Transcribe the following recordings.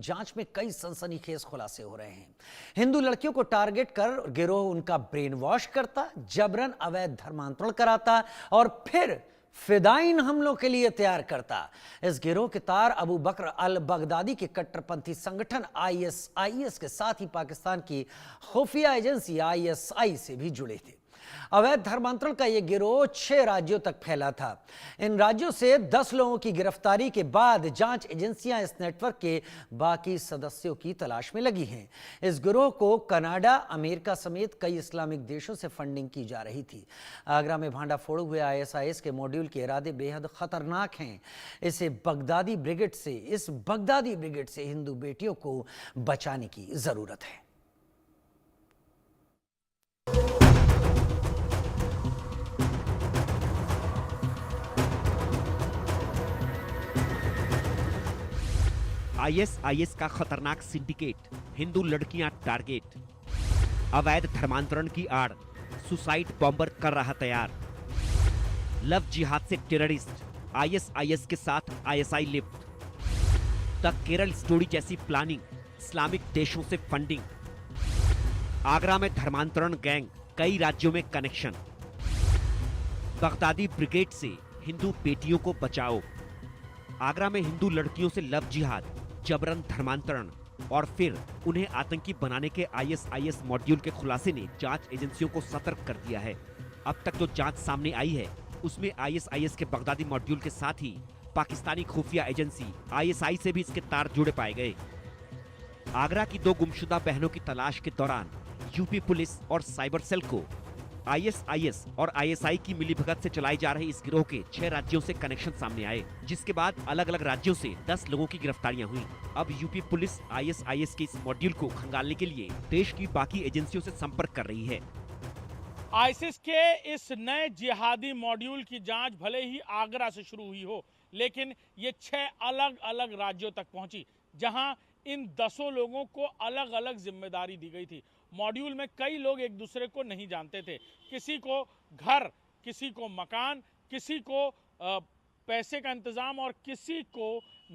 जांच में कई सनसनीखेज खुलासे हो रहे हैं। हिंदू लड़कियों को टारगेट कर गिरोह उनका ब्रेन वॉश करता, जबरन अवैध धर्मांतरण कराता और फिर फिदाइन हमलों के लिए तैयार करता। इस गिरोह के तार अबू बकर अल बगदादी के कट्टरपंथी संगठन ISIS के साथ ही पाकिस्तान की खुफिया एजेंसी ISI से भी जुड़े थे। अवैध धर्मांतरण का यह गिरोह 6 राज्यों तक फैला था। इन राज्यों से 10 लोगों की गिरफ्तारी के बाद जांच एजेंसियां इस नेटवर्क के बाकी सदस्यों की तलाश में लगी हैं। इस गिरोह को कनाडा, अमेरिका समेत कई इस्लामिक देशों से फंडिंग की जा रही थी। आगरा में भांडाफोड़ हुए ISIS के मॉड्यूल के इरादे बेहद खतरनाक हैं। इस बगदादी ब्रिगेड से हिंदू बेटियों को बचाने की जरूरत है। ISIS का खतरनाक सिंडिकेट, हिंदू लड़कियां टारगेट, अवैध धर्मांतरण की आड़, सुसाइड बॉम्बर कर रहा तैयार, लव जिहाद से टेररिस्ट, ISIS के साथ ISI lift, the Kerala story जैसी प्लानिंग, इस्लामिक देशों से फंडिंग, आगरा में धर्मांतरण गैंग, कई राज्यों में कनेक्शन, बगदादी ब्रिगेड से हिंदू बेटियों को बचाओ, आगरा में हिंदू लड़कियों से लव जिहाद, जबरन धर्मांतरण और फिर उन्हें आतंकी बनाने के ISIS मॉड्यूल के खुलासे ने जांच एजेंसियों को सतर्क कर दिया है। अब तक जो जांच सामने आई है उसमें ISIS के बगदादी मॉड्यूल के साथ ही पाकिस्तानी खुफिया एजेंसी ISI से भी इसके तार जुड़े पाए गए। आगरा की 2 गुमशुदा बहनों की तलाश के दौरान यूपी पुलिस और साइबर सेल को ISIS और ISI की मिलीभगत से चलाई जा रही इस गिरोह के 6 राज्यों से कनेक्शन सामने आए, जिसके बाद अलग अलग राज्यों से 10 लोगों की गिरफ्तारियां हुई। अब यूपी पुलिस ISIS के इस मॉड्यूल को खंगालने के लिए देश की बाकी एजेंसियों से संपर्क कर रही है। ISIS के इस नए जिहादी मॉड्यूल की जांच भले ही आगरा से शुरू हुई हो, लेकिन ये 6 अलग अलग राज्यों तक पहुंची, जहां इन 10 लोगों को अलग अलग जिम्मेदारी दी गई थी। मॉड्यूल में कई लोग एक दूसरे को नहीं जानते थे। किसी को घर, किसी को मकान, किसी को पैसे का इंतजाम और किसी को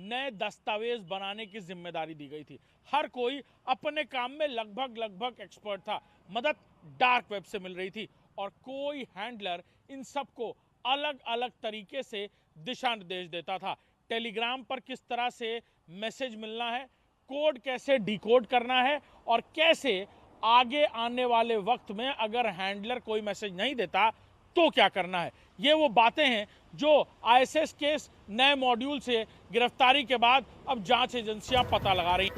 नए दस्तावेज बनाने की जिम्मेदारी दी गई थी। हर कोई अपने काम में लगभग एक्सपर्ट था। मदद डार्क वेब से मिल रही थी और कोई हैंडलर इन सबको अलग अलग तरीके से दिशा निर्देश देता था। टेलीग्राम पर किस तरह से मैसेज मिलना है, कोड कैसे डिकोड करना है और कैसे आगे आने वाले वक्त में अगर हैंडलर कोई मैसेज नहीं देता तो क्या करना है। ये वो बातें हैं जो ISIS के नए मॉड्यूल से गिरफ्तारी के बाद अब जांच एजेंसियां पता लगा रही।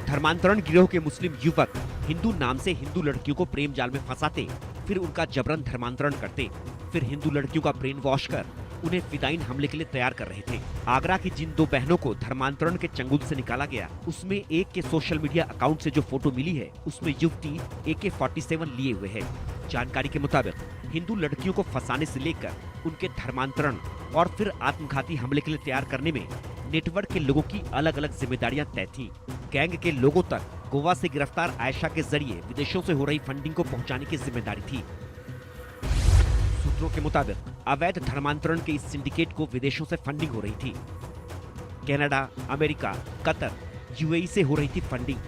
धर्मांतरण गिरोह के मुस्लिम युवक हिंदू नाम से हिंदू लड़कियों को प्रेम जाल में फंसाते, फिर उनका जबरन धर्मांतरण करते, फिर हिंदू लड़कियों का ब्रेन वॉश कर उन्हें फिदाइन हमले के लिए तैयार कर रहे थे। आगरा की जिन 2 बहनों को धर्मांतरण के चंगुल से निकाला गया, उसमें एक के सोशल मीडिया अकाउंट से जो फोटो मिली है उसमें युवती AK-47 लिए हुए है। जानकारी के मुताबिक हिंदू लड़कियों को फंसाने से लेकर उनके धर्मांतरण और फिर आत्मघाती हमले के लिए तैयार करने में नेटवर्क के लोगों की अलग अलग जिम्मेदारियां तय थी। गैंग के लोगों तक गोवा से गिरफ्तार आयशा के जरिए विदेशों से हो रही फंडिंग को पहुंचाने की जिम्मेदारी थी। सूत्रों के मुताबिक अवैध धर्मांतरण के इस सिंडिकेट को विदेशों से फंडिंग हो रही थी। कनाडा, अमेरिका, कतर, UAE से हो रही थी फंडिंग।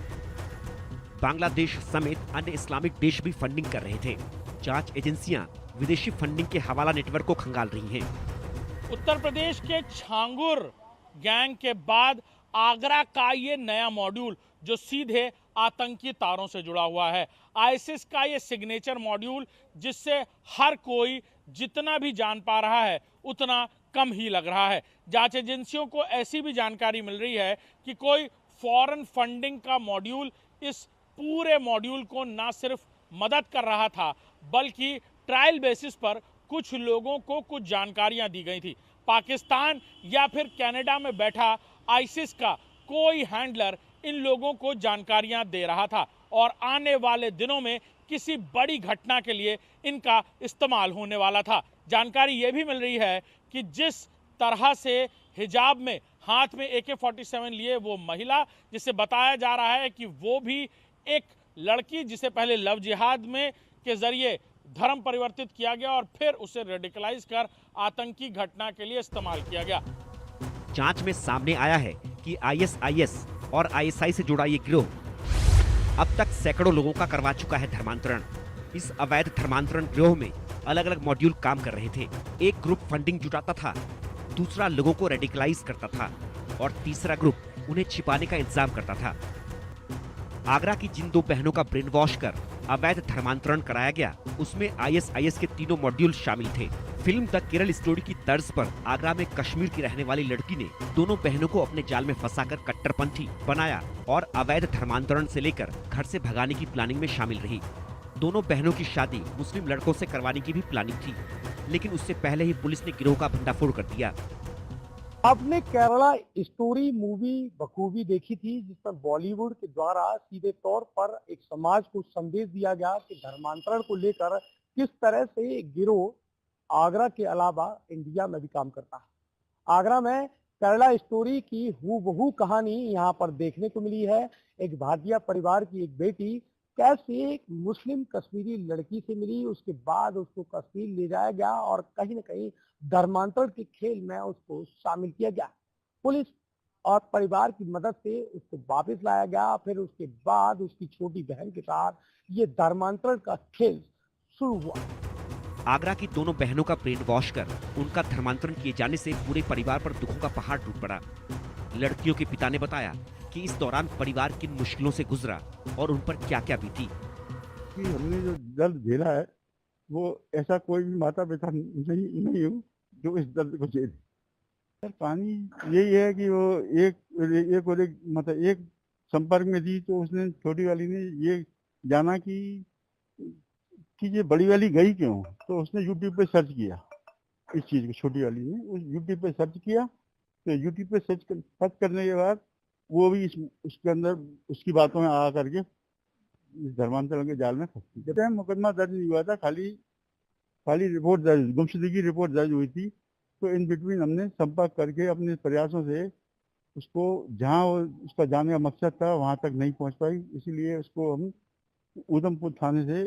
बांग्लादेश समेत अन्य इस्लामिक देश भी फंडिंग कर रहे थे। जांच एजेंसियां विदेशी फंडिंग के हवाला नेटवर्क को खंगाल रही हैं। उत्तर प्रदेश के छांगुर गैंग के बाद आगरा का ये नया मॉड्यूल जो सीधे आतंकी तारों से जुड़ा हुआ है, ISIS का ये सिग्नेचर मॉड्यूल जिससे हर कोई जितना भी जान पा रहा है उतना कम ही लग रहा है। जांच एजेंसियों को ऐसी भी जानकारी मिल रही है कि कोई फॉरेन फंडिंग का मॉड्यूल इस पूरे मॉड्यूल को ना सिर्फ मदद कर रहा था बल्कि ट्रायल बेसिस पर कुछ लोगों को कुछ जानकारियां दी गई थी। पाकिस्तान या फिर कनाडा में बैठा ISIS का कोई हैंडलर इन लोगों को जानकारियां दे रहा था और आने वाले दिनों में किसी बड़ी घटना के लिए इनका इस्तेमाल होने वाला था। जानकारी ये भी मिल रही है कि जिस तरह से हिजाब में हाथ में AK-47 लिए वो महिला, जिसे बताया जा रहा है कि वो भी एक लड़की जिसे पहले लव जिहाद में के जरिए धर्म परिवर्तित किया गया और फिर उसे रेडिकलाइज कर आतंकी घटना के लिए इस्तेमाल किया गया। जांच में सामने आया है कि ISIS और आईएसआई से जुड़ा ये गिरोह अब तक सैकड़ों लोगों का करवा चुका है धर्मांतरण। इस अवैध धर्मांतरण गिरोह में अलग अलग मॉड्यूल काम कर रहे थे। एक ग्रुप फंडिंग जुटाता था, दूसरा लोगों को रेडिकलाइज करता था और तीसरा ग्रुप उन्हें छिपाने का इंतजाम करता था। आगरा की जिन 2 बहनों का ब्रेन वॉश कर अवैध धर्मांतरण कराया गया, उसमें आईएसआईएस के 3 मॉड्यूल शामिल थे। फिल्म द केरल स्टोरी की तर्ज पर आगरा में कश्मीर की रहने वाली लड़की ने दोनों बहनों को अपने जाल में फंसाकर कट्टरपंथी बनाया और अवैध धर्मांतरण से लेकर घर से भगाने की प्लानिंग में शामिल रही। दोनों बहनों की शादी मुस्लिम लड़कों से करवाने की भी प्लानिंग थी, लेकिन उससे पहले ही पुलिस ने गिरोह का भंडाफोड़ कर दिया। आपने केरला स्टोरी मूवी बखूबी देखी थी, जिसमें बॉलीवुड के द्वारा सीधे तौर पर एक समाज को संदेश दिया गया कि धर्मांतरण को लेकर किस तरह से गिरोह आगरा के अलावा इंडिया में भी काम करता है। आगरा में केरला स्टोरी की हूबहू कहानी यहाँ पर देखने को मिली है। एक भाटिया परिवार की एक बेटी कैसे एक मुस्लिम कश्मीरी लड़की से मिली, उसके बाद उसको कश्मीर ले जाया गया और कहीं न कहीं धर्मांतरण के खेल में उसको शामिल किया गया। पुलिस और परिवार की मदद से उसको वापस लाया गया। फिर उसके बाद उसकी छोटी बहन के साथ ये धर्मांतरण का खेल शुरू हुआ। आगरा की दोनों बहनों का ब्रेन वॉश कर उनका धर्मांतरण किए जाने से पूरे परिवार पर दुखों का पहाड़ टूट पड़ा। लड़कियों के पिता ने बताया कि इस दौरान परिवार किन मुश्किलों से गुजरा और उन पर क्या क्या बीती। कि हमने जो दर्द झेला है, वो ऐसा कोई भी माता पिता नहीं हूँ जो इस दर्द को झेले। सर, कहानी यही है कि वो एक संपर्क में थी, तो उसने छोटी वाली ने ये जाना कि ये बड़ी वाली गई क्यों, तो उसने यूट्यूब पे सर्च किया इस चीज़ को। छोटी वाली ने उस यूट्यूब पे सर्च किया, तो यूट्यूब पे सर्च करने के बाद वो भी उसके अंदर उसकी बातों में आ करके इस धर्मांतरण के जाल में फंसी। जब मुकदमा दर्ज नहीं हुआ था, खाली रिपोर्ट दर्ज, गुमशुदगी की रिपोर्ट दर्ज हुई थी, तो इन बिटवीन हमने संपर्क करके अपने प्रयासों से उसको जहाँ उसका जाने का मकसद था वहाँ तक नहीं पहुँच पाई। इसीलिए उसको हम उधमपुर थाने से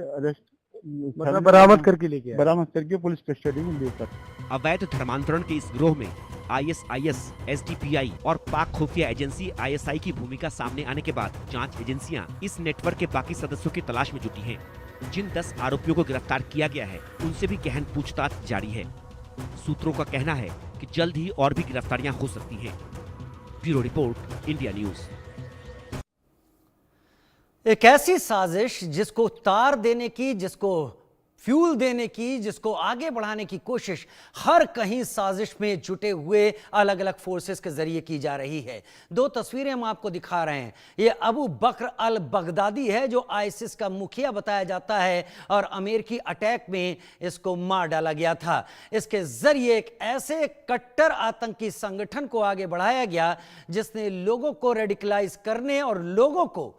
अरेस्ट बरामद करके पुलिस कस्टडी में लेकर। अवैध धर्मांतरण के इस गिरोह में आईएसआईएस, एसडीपीआई और पाक खुफिया एजेंसी आईएसआई की भूमिका सामने आने के बाद जांच एजेंसियां इस नेटवर्क के बाकी सदस्यों की तलाश में जुटी हैं। जिन 10 आरोपियों को गिरफ्तार किया गया है, उनसे भी गहन पूछताछ जारी है। सूत्रों का कहना है कि जल्द ही और भी गिरफ्तारियां हो सकती हैं। Bureau report, India news. एक ऐसी साजिश जिसको तार देने की, जिसको फ्यूल देने की, जिसको आगे बढ़ाने की कोशिश हर कहीं साजिश में जुटे हुए अलग अलग फोर्सेस के जरिए की जा रही है। 2 तस्वीरें हम आपको दिखा रहे हैं। ये अबू बकर अल बगदादी है जो आईसिस का मुखिया बताया जाता है और अमेरिकी अटैक में इसको मार डाला गया था। इसके जरिए एक ऐसे कट्टर आतंकी संगठन को आगे बढ़ाया गया जिसने लोगों को रेडिकलाइज करने और लोगों को,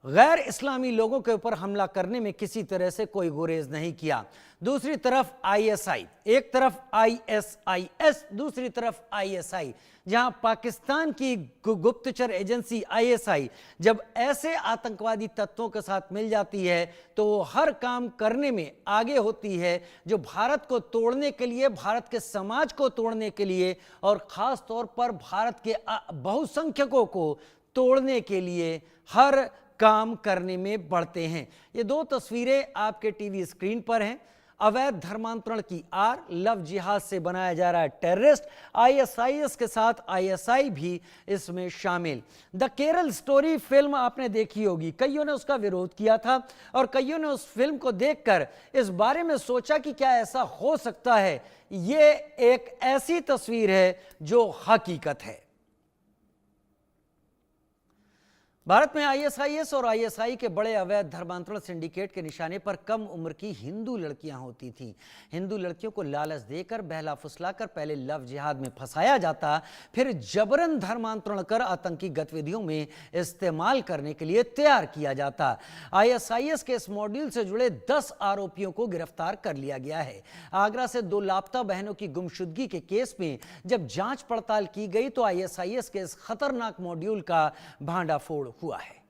गैर इस्लामी लोगों के ऊपर हमला करने में किसी तरह से कोई गुरेज नहीं किया। दूसरी तरफ आईएसआई, एक तरफ आईएसआईएस, दूसरी तरफ आईएसआई। जहां पाकिस्तान की गुप्तचर एजेंसी आईएसआई जब ऐसे आतंकवादी तत्वों के साथ मिल जाती है तो वो हर काम करने में आगे होती है जो भारत को तोड़ने के लिए, भारत के समाज को तोड़ने के लिए और खास तौर पर भारत के बहुसंख्यकों को तोड़ने के लिए हर काम करने में बढ़ते हैं। ये 2 तस्वीरें आपके टीवी स्क्रीन पर हैं। अवैध धर्मांतरण की आर, लव जिहाद से बनाया जा रहा है टेररिस्ट। आईएसआईएस के साथ आईएसआई भी इसमें शामिल। द केरल स्टोरी फिल्म आपने देखी होगी। कईयों ने उसका विरोध किया था और कईयों ने उस फिल्म को देखकर इस बारे में सोचा कि क्या ऐसा हो सकता है। ये एक ऐसी तस्वीर है जो हकीकत है। भारत में आईएसआईएस और आईएसआई के बड़े अवैध धर्मांतरण सिंडिकेट के निशाने पर कम उम्र की हिंदू लड़कियां होती थीं। हिंदू लड़कियों को लालच देकर, बहला फुसलाकर पहले लव जिहाद में फंसाया जाता, फिर जबरन धर्मांतरण कर आतंकी गतिविधियों में इस्तेमाल करने के लिए तैयार किया जाता। आईएसआईएस के इस मॉड्यूल से जुड़े 10 आरोपियों को गिरफ्तार कर लिया गया है। आगरा से 2 लापता बहनों की गुमशुदगी के केस में जब जांच पड़ताल की गई तो आईएसआईएस के इस खतरनाक मॉड्यूल का भांडाफोड़ हुआ है।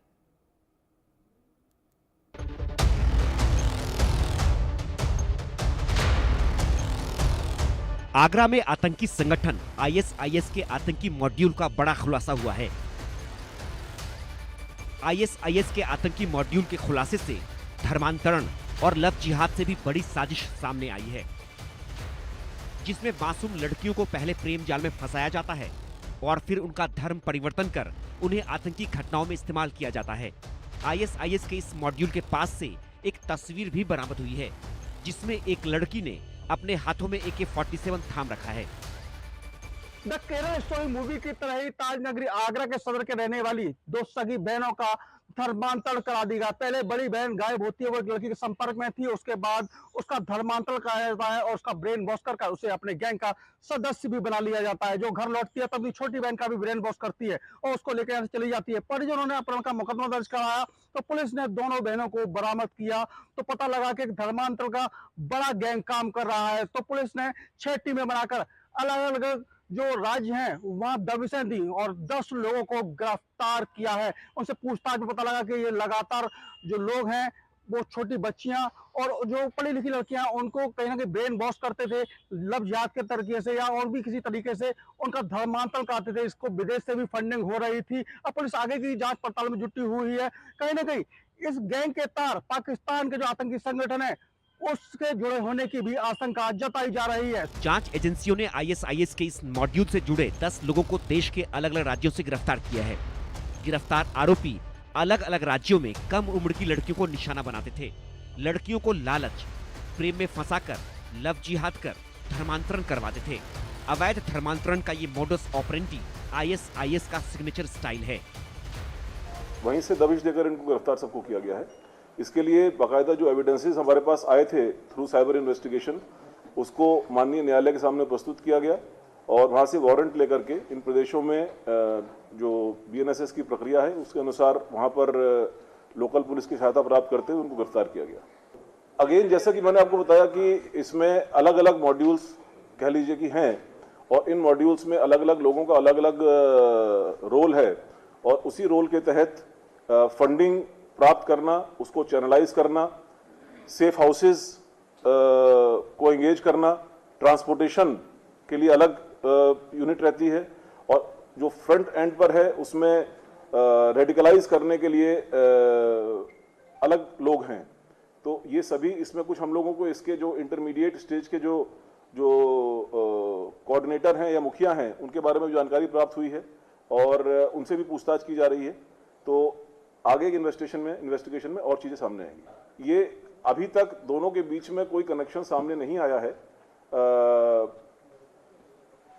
आगरा में आतंकी संगठन आईएसआईएस के आतंकी मॉड्यूल का बड़ा खुलासा हुआ है। आईएसआईएस के आतंकी मॉड्यूल के खुलासे से धर्मांतरण और लव जिहाद से भी बड़ी साजिश सामने आई है, जिसमें मासूम लड़कियों को पहले प्रेम जाल में फंसाया जाता है और फिर उनका धर्म परिवर्तन कर उन्हें आतंकी घटनाओं में इस्तेमाल किया जाता है। आईएसआईएस के इस मॉड्यूल के पास से एक तस्वीर भी बरामद हुई है, जिसमें एक लड़की ने अपने हाथों में AK-47 थाम रखा है। द केरल स्टोरी मूवी की तरह ही ताज नगरी आगरा के सदर के रहने वाली दो सगी बहनों का धर्मांतरण करा दी गया। पहले बड़ी बहन गायब होती है, वो एक लड़की के संपर्क में थी, उसके बाद उसका धर्मांतरण कराया जाता है और उसका ब्रेन वॉश कर उसे अपने गैंग का सदस्य भी बना लिया जाता है। जो घर लौटती है तभी छोटी बहन का भी ब्रेन वॉश करती है और उसको लेकर यहाँ से चली जाती है। परिजनों ने अपहरण का मुकदमा दर्ज कराया तो पुलिस ने दोनों बहनों को बरामद किया तो पता लगा कि धर्मांतरण का बड़ा गैंग काम कर रहा है। तो पुलिस ने 6 टीमें बनाकर अलग अलग जो राज्य हैं वहां दबिशें दी और 10 लोगों को गिरफ्तार किया है। उनसे पूछताछ में पता लगा कि ये लगातार जो लोग हैं वो छोटी बच्चियां और जो पढ़ी लिखी लड़कियां उनको कहीं ना कहीं ब्रेन वॉश करते थे लव जिहाद के तरीके से या और भी किसी तरीके से उनका धर्मांतरण कराते थे। इसको विदेश से भी फंडिंग हो रही थी। अब पुलिस आगे की जांच पड़ताल में जुटी हुई है। कहीं ना कहीं इस गैंग के तार पाकिस्तान के जो आतंकी संगठन है उसके जुड़े होने की भी आशंका जताई जा रही है। जांच एजेंसियों ने आईएसआईएस के इस मॉड्यूल से जुड़े 10 लोगों को देश के अलग अलग राज्यों से गिरफ्तार किया है। गिरफ्तार आरोपी अलग अलग राज्यों में कम उम्र की लड़कियों को निशाना बनाते थे। लड़कियों को लालच, प्रेम में फंसाकर लव जिहाद कर धर्मांतरण करवाते थे। अवैध धर्मांतरण का ये मोडस ऑपरेंडी आईएसआईएस का सिग्नेचर स्टाइल है। वहीं से दबिश देकर इनको गिरफ्तार सबको किया गया है। इसके लिए बाकायदा जो एविडेंसेस हमारे पास आए थे थ्रू साइबर इन्वेस्टिगेशन, उसको माननीय न्यायालय के सामने प्रस्तुत किया गया और वहाँ से वारंट लेकर के इन प्रदेशों में जो BNSS की प्रक्रिया है उसके अनुसार वहाँ पर लोकल पुलिस की सहायता प्राप्त करते हुए उनको गिरफ्तार किया गया। अगेन जैसा कि मैंने आपको बताया कि इसमें अलग अलग मॉड्यूल्स कह लीजिए कि हैं और इन मॉड्यूल्स में अलग अलग लोगों का अलग अलग रोल है और उसी रोल के तहत फंडिंग प्राप्त करना, उसको चैनलाइज करना, सेफ हाउसेस को एंगेज करना, ट्रांसपोर्टेशन के लिए अलग यूनिट रहती है और जो फ्रंट एंड पर है उसमें रेडिकलाइज करने के लिए अलग लोग हैं। तो ये सभी इसमें कुछ हम लोगों को इसके जो इंटरमीडिएट स्टेज के जो कोऑर्डिनेटर हैं या मुखिया हैं उनके बारे में जानकारी प्राप्त हुई है और उनसे भी पूछताछ की जा रही है। तो आगे के इन्वेस्टिगेशन में और चीजें सामने आएंगी। ये अभी तक दोनों के बीच में कोई कनेक्शन सामने नहीं आया है।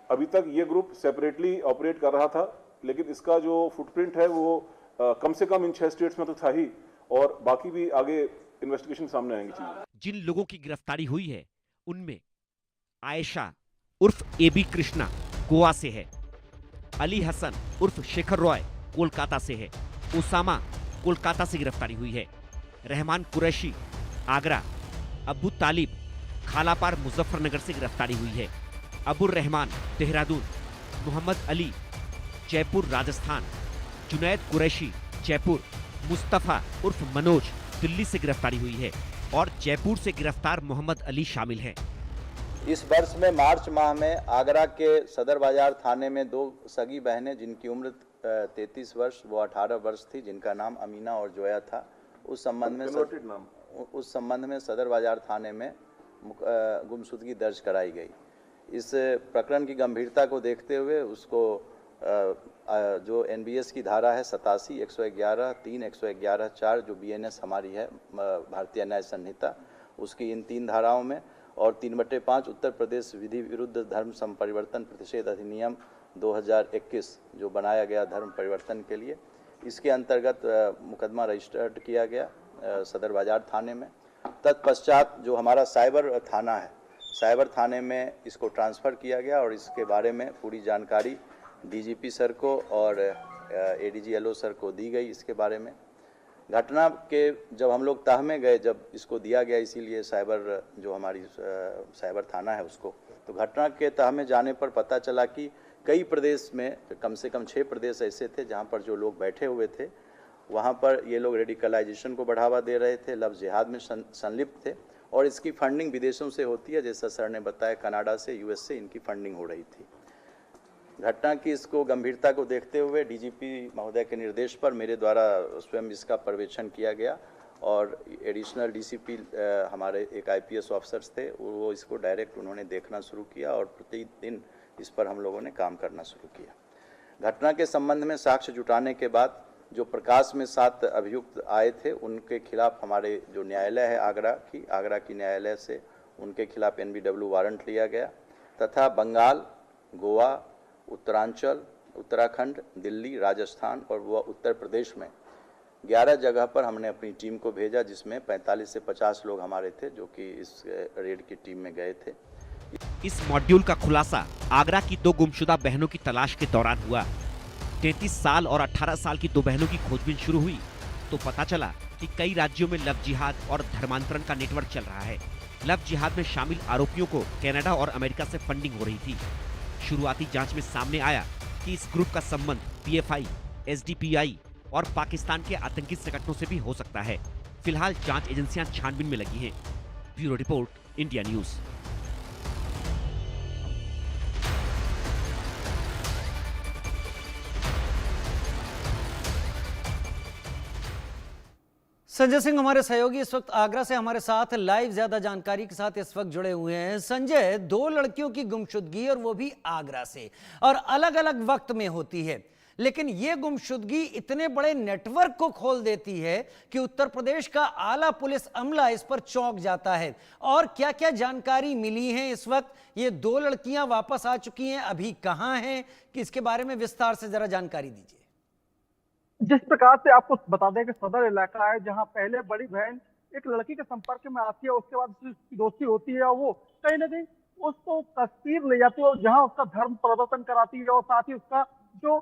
अभी तक ये ग्रुप सेपरेटली ऑपरेट कर रहा था, लेकिन इसका जो फुटप्रिंट है वो कम से कम इन 6 स्टेट्स में तो था ही और बाकी भी आगे इन्वेस्टिगेशन सामने आएंगी चीजें। जिन लोगों की गिरफ्तारी हुई है उनमें आयशा उर्फ AB कृष्णा गोवा से है, अली हसन उर्फ शेखर रॉय कोलकाता से है, उसामा कोलकाता से गिरफ्तारी हुई है, रहमान कुरैशी आगरा, अब्बू तालिब खालापार मुजफ्फरनगर से गिरफ्तारी हुई है, अबुर रहमान देहरादून, मोहम्मद अली जयपुर राजस्थान, जुनैद कुरैशी जयपुर, मुस्तफ़ा उर्फ मनोज दिल्ली से गिरफ्तारी हुई है और जयपुर से गिरफ्तार मोहम्मद अली शामिल हैं। इस वर्ष में मार्च माह में आगरा के सदर बाजार थाने में 2 सगी बहनें जिनकी उम्र 33 वर्ष वो 18 वर्ष थी, जिनका नाम अमीना और जोया था। उस संबंध में सदर बाजार थाने में गुमशुदगी दर्ज कराई गई। इस प्रकरण की गंभीरता को देखते हुए उसको जो NBS की धारा है 87, 111, 3, 111, 4 जो BNS हमारी है भारतीय न्याय संहिता, उसकी इन 3 धाराओं में और 3/5 उत्तर प्रदेश विधि विरुद्ध धर्म संपरिवर्तन प्रतिषेध अधिनियम 2021 जो बनाया गया धर्म परिवर्तन के लिए, इसके अंतर्गत मुकदमा रजिस्टर्ड किया गया सदर बाजार थाने में। तत्पश्चात जो हमारा साइबर थाना है, साइबर थाने में इसको ट्रांसफ़र किया गया और इसके बारे में पूरी जानकारी DGP सर को और ADG LO सर को दी गई। इसके बारे में घटना के जब हम लोग तह में गए, जब इसको दिया गया, इसीलिए साइबर जो हमारी साइबर थाना है उसको, तो घटना के तह में जाने पर पता चला कि कई प्रदेश में कम से कम 6 प्रदेश ऐसे थे जहां पर जो लोग बैठे हुए थे वहां पर ये लोग रेडिकलाइजेशन को बढ़ावा दे रहे थे, लव जिहाद में संलिप्त थे और इसकी फंडिंग विदेशों से होती है, जैसा सर ने बताया कनाडा से, यूएस से इनकी फंडिंग हो रही थी। घटना की इसको गंभीरता को देखते हुए डीजीपी महोदय के निर्देश पर मेरे द्वारा स्वयं इसका पर्यवेक्षण किया गया और एडिशनल डीसीपी हमारे एक आईपीएस ऑफिसर्स थे, वो इसको डायरेक्ट उन्होंने देखना शुरू किया और प्रतिदिन इस पर हम लोगों ने काम करना शुरू किया। घटना के संबंध में साक्ष्य जुटाने के बाद जो प्रकाश में 7 अभियुक्त आए थे, उनके खिलाफ हमारे जो न्यायालय है आगरा की न्यायालय से उनके खिलाफ एनबीडब्ल्यू वारंट लिया गया तथा बंगाल, गोवा, उत्तरांचल, उत्तराखंड, दिल्ली, राजस्थान और वह उत्तर प्रदेश में 11 जगह पर हमने अपनी टीम को भेजा, जिसमें 45 से 50 लोग हमारे थे जो कि इस रेड की टीम में गए थे। इस मॉड्यूल का खुलासा आगरा की 2 गुमशुदा बहनों की तलाश के दौरान हुआ। 33 साल और 18 साल की 2 बहनों की खोजबीन शुरू हुई तो पता चला कि कई राज्यों में लव जिहाद और धर्मांतरण का नेटवर्क चल रहा है। लव जिहाद में शामिल आरोपियों को कनाडा और अमेरिका से फंडिंग हो रही थी। शुरुआती जांच में सामने आया कि इस ग्रुप का संबंध पीएफआई, एसडीपीआई और पाकिस्तान के आतंकी संगठनों से भी हो सकता है। फिलहाल जांच एजेंसियां छानबीन में लगी हैं। Bureau report, India news. Sanjay Singh हमारे सहयोगी इस वक्त आगरा से हमारे साथ लाइव ज्यादा जानकारी के साथ इस वक्त जुड़े हुए हैं। संजय, 2 लड़कियों की गुमशुदगी और वो भी आगरा से और अलग अलग वक्त में होती है, लेकिन ये गुमशुदगी इतने बड़े नेटवर्क को खोल देती है कि उत्तर प्रदेश का आला पुलिस अमला इस पर चौंक जाता है। और क्या क्या जानकारी मिली है इस वक्त? ये 2 लड़कियां वापस आ चुकी हैं, अभी कहां हैं, कि इसके बारे में विस्तार से जरा जानकारी दीजिए। जिस प्रकार से आपको बता दें कि सदर इलाका है जहां पहले बड़ी बहन एक लड़की के संपर्क में आती है, उसके बाद उसकी दोस्ती होती है और वो कहीं ना कहीं उसको कश्मीर ले जाती है और जहां उसका धर्म प्रदर्शन कराती है और साथ ही उसका जो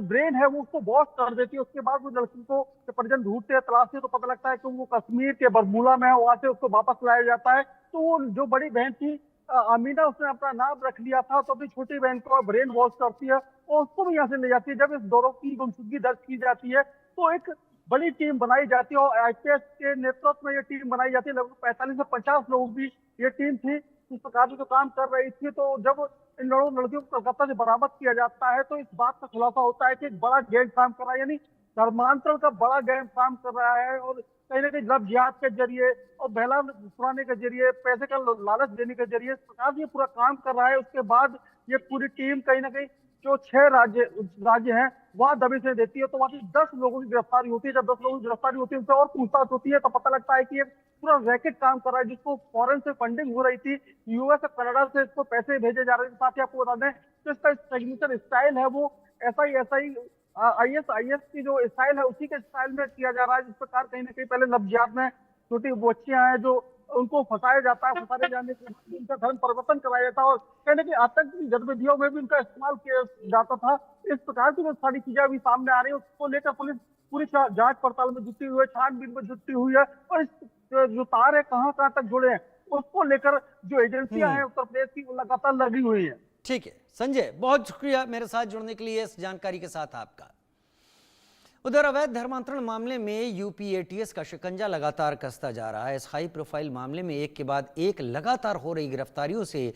ब्रेन है वो उसको वॉश कर देती है। उसके बाद वो लड़की को परिजन ढूंढते हैं, तलाशते हैं तो पता लगता है कि वो कश्मीर के बरमूला में है, वहां से उसको वापस लाया जाता है। तो वो जो बड़ी बहन थी अमीना, उसने अपना नाम रख लिया था, तो अपनी छोटी बहन को ब्रेन वॉश करती है और उसको भी यहाँ से ले जाती है। जब इस दोनों की गुमशुदगी दर्ज की जाती है तो एक बड़ी टीम बनाई जाती है और आईपीएस के नेतृत्व में ये टीम बनाई जाती है। लगभग 45 से 50 लोगों की ये टीम थी इस प्रकार से काम कर रही थी। तो जब इन लड़कियों को कलकत्ता से बरामद किया जाता है तो इस बात का खुलासा होता है कि एक बड़ा गैंग काम कर रहा है, यानी धर्मांतरण का बड़ा गैंग काम कर रहा है और कहीं ना कहीं लव जिहाद के जरिए और बहला फुसलाने के जरिए, पैसे का लालच देने के जरिए इस प्रकार से ये पूरा काम कर रहा है। उसके बाद ये पूरी टीम कहीं ना कहीं जो 6 राज्य हैं वहां दबिशें देती है, तो वहां 10 लोगों की गिरफ्तारी होती है। जब 10 लोगों की गिरफ्तारी होती है उनसे और पूछताछ होती है तो पता लगता है कि ये पूरा रैकेट काम कर रहा है, जिसको फॉरेन से फंडिंग हो रही थी, यूएस और कनाडा से इसको पैसे भेजे जा रहे थे। साथ ही आपको बता दें तो इसका सिग्नेचर स्टाइल है वो ऐसा ही आईएस की जो स्टाइल है उसी के स्टाइल में किया जा रहा है। जिस प्रकार कहीं ना कहीं पहले लव जिहाद में छोटी बच्चियां हैं जो उनको फंसाया जाता है, फंसाने जाने के बाद उनका धर्म परिवर्तन कराया जाता है और कहीं ना कहीं आतंकी गतिविधियों में भी उनका इस्तेमाल किया जाता था। इस प्रकार की जो सारी चीजें अभी सामने आ रही है उसको लेकर पुलिस पूरी जांच पड़ताल में जुटी हुई है, छानबीन में जुटी हुई है और इस जो तार है कहाँ तक जुड़े हैं उसको लेकर जो एजेंसियां हैं उत्तर प्रदेश की लगातार लगी हुई है। ठीक है संजय, बहुत शुक्रिया मेरे साथ जुड़ने के लिए इस जानकारी के साथ आपका। उधर अवैध धर्मांतरण मामले में यूपी एटीएस का शिकंजा लगातार कसता जा रहा है। इस हाई प्रोफाइल मामले में एक के बाद एक लगातार हो रही गिरफ्तारियों से